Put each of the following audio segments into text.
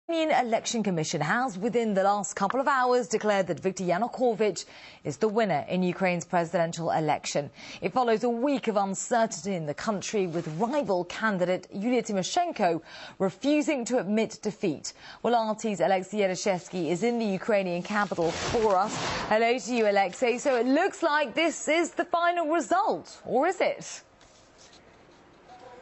The Ukrainian Election Commission has, within the last couple of hours, declared that Viktor Yanukovych is the winner in Ukraine's presidential election. It follows a week of uncertainty in the country, with rival candidate Yulia Timoshenko refusing to admit defeat. Well, RT's Alexei Yereshevsky is in the Ukrainian capital for us. Hello to you, Alexei. So it looks like this is the final result, or is it?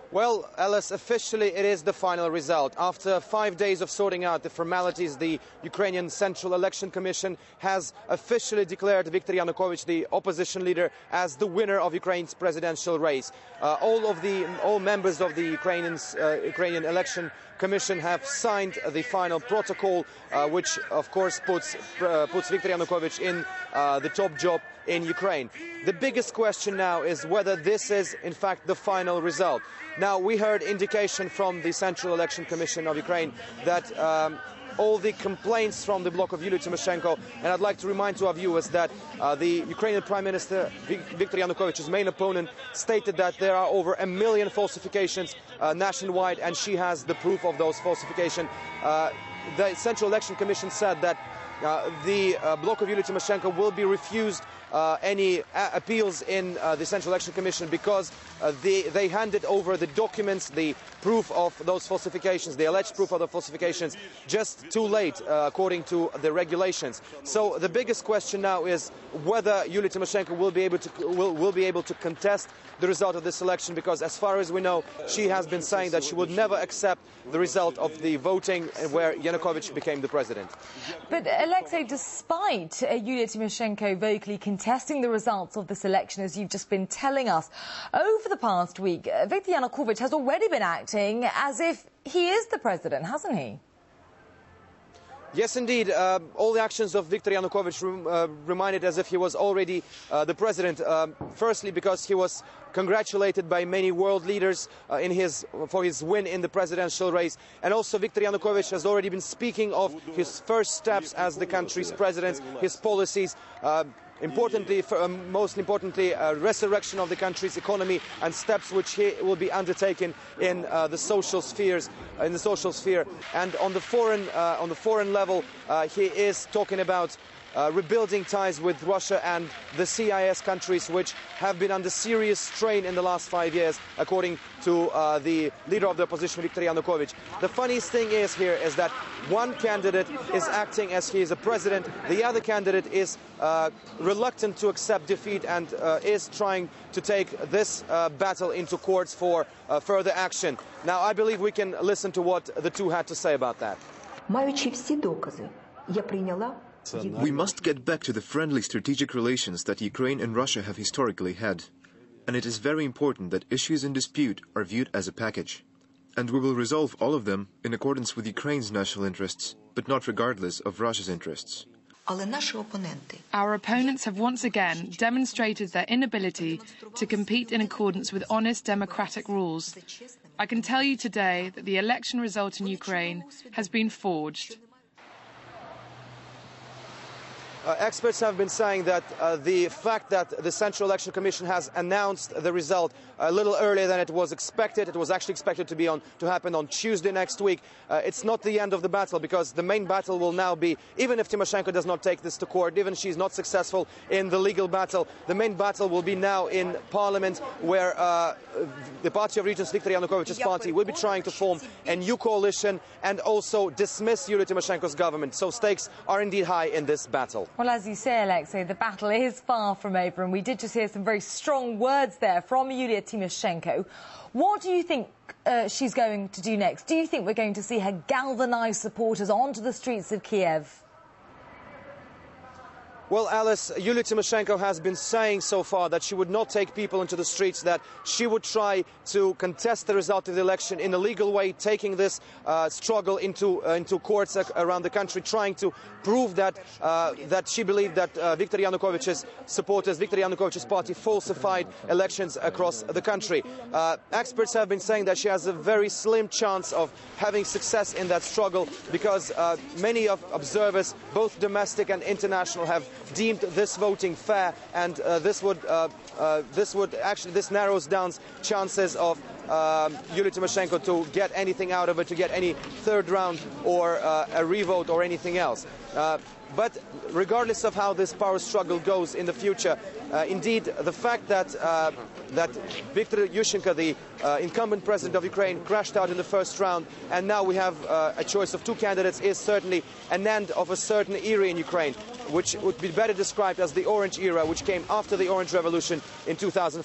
Well, Alice, officially it is the final result. After 5 days of sorting out the formalities, the Ukrainian Central Election Commission has officially declared Viktor Yanukovych, the opposition leader, as the winner of Ukraine's presidential race. All members of the Ukrainian Election Commission have signed the final protocol, which of course puts Viktor Yanukovych in the top job in Ukraine. The biggest question now is whether this is in fact the final result. Now, we heard indication from the Central Election Commission of Ukraine that all the complaints from the bloc of Yulia Timoshenko, and I'd like to remind to our viewers that the Ukrainian Prime Minister Viktor Yanukovych's main opponent stated that there are over 1 million falsifications nationwide, and she has the proof of those falsifications. The Central Election Commission said that the bloc of Yulia Timoshenko will be refused any appeals in the Central Election Commission because they handed over the documents, the proof of those falsifications, the alleged proof of the falsifications, just too late, according to the regulations. So the biggest question now is whether Yulia Timoshenko will be able to contest the result of this election, because as far as we know, she has been saying that she would never accept the result of the voting where Yanukovych became the president. But Alexei, despite Yulia Timoshenko vocally contesting the results of this election, as you've just been telling us, over the past week, Viktor Yanukovych has already been acting as if he is the president, hasn't he? Yes, indeed. All the actions of Viktor Yanukovych reminded as if he was already the president. Firstly, because he was congratulated by many world leaders for his win in the presidential race. And also Viktor Yanukovych has already been speaking of his first steps as the country's president, his policies. Most importantly, resurrection of the country's economy and steps which he will be undertaking in the social sphere. And on the foreign level, he is talking about rebuilding ties with Russia and the CIS countries, which have been under serious strain in the last 5 years, according to the leader of the opposition, Viktor Yanukovych. The funniest thing is that one candidate is acting as he is a president, the other candidate is reluctant to accept defeat and is trying to take this battle into courts for further action. Now, I believe we can listen to what the two had to say about that. We must get back to the friendly strategic relations that Ukraine and Russia have historically had. And it is very important that issues in dispute are viewed as a package. And we will resolve all of them in accordance with Ukraine's national interests, but not regardless of Russia's interests. Our opponents have once again demonstrated their inability to compete in accordance with honest democratic rules. I can tell you today that the election result in Ukraine has been forged. Experts have been saying that the fact that the Central Election Commission has announced the result a little earlier than it was expected, it was actually expected to happen on Tuesday next week, it's not the end of the battle, because the main battle will now be, even if Timoshenko does not take this to court, even if she's not successful in the legal battle, the main battle will be now in Parliament, where the Party of Regions, Viktor Yanukovych's party, will be trying to form a new coalition and also dismiss Yulia Timoshenko's government. So stakes are indeed high in this battle. Well, as you say, Alexei, the battle is far from over, and we did just hear some very strong words there from Yulia Timoshenko. What do you think she's going to do next? Do you think we're going to see her galvanise supporters onto the streets of Kiev? Well, Alice, Yulia Timoshenko has been saying so far that she would not take people into the streets, that she would try to contest the result of the election in a legal way, taking this struggle into courts around the country, trying to prove that she believed that Viktor Yanukovych's supporters, Viktor Yanukovych's party, falsified elections across the country. Experts have been saying that she has a very slim chance of having success in that struggle, because many of observers, both domestic and international, have deemed this voting fair, and this narrows down chances of Yulia Timoshenko to get anything out of it, to get any third round or a revote or anything else. But regardless of how this power struggle goes in the future, indeed, the fact that Viktor Yushchenko, the incumbent president of Ukraine, crashed out in the first round, and now we have a choice of two candidates, is certainly an end of a certain era in Ukraine, which would be better described as the Orange era, which came after the Orange Revolution in 2000.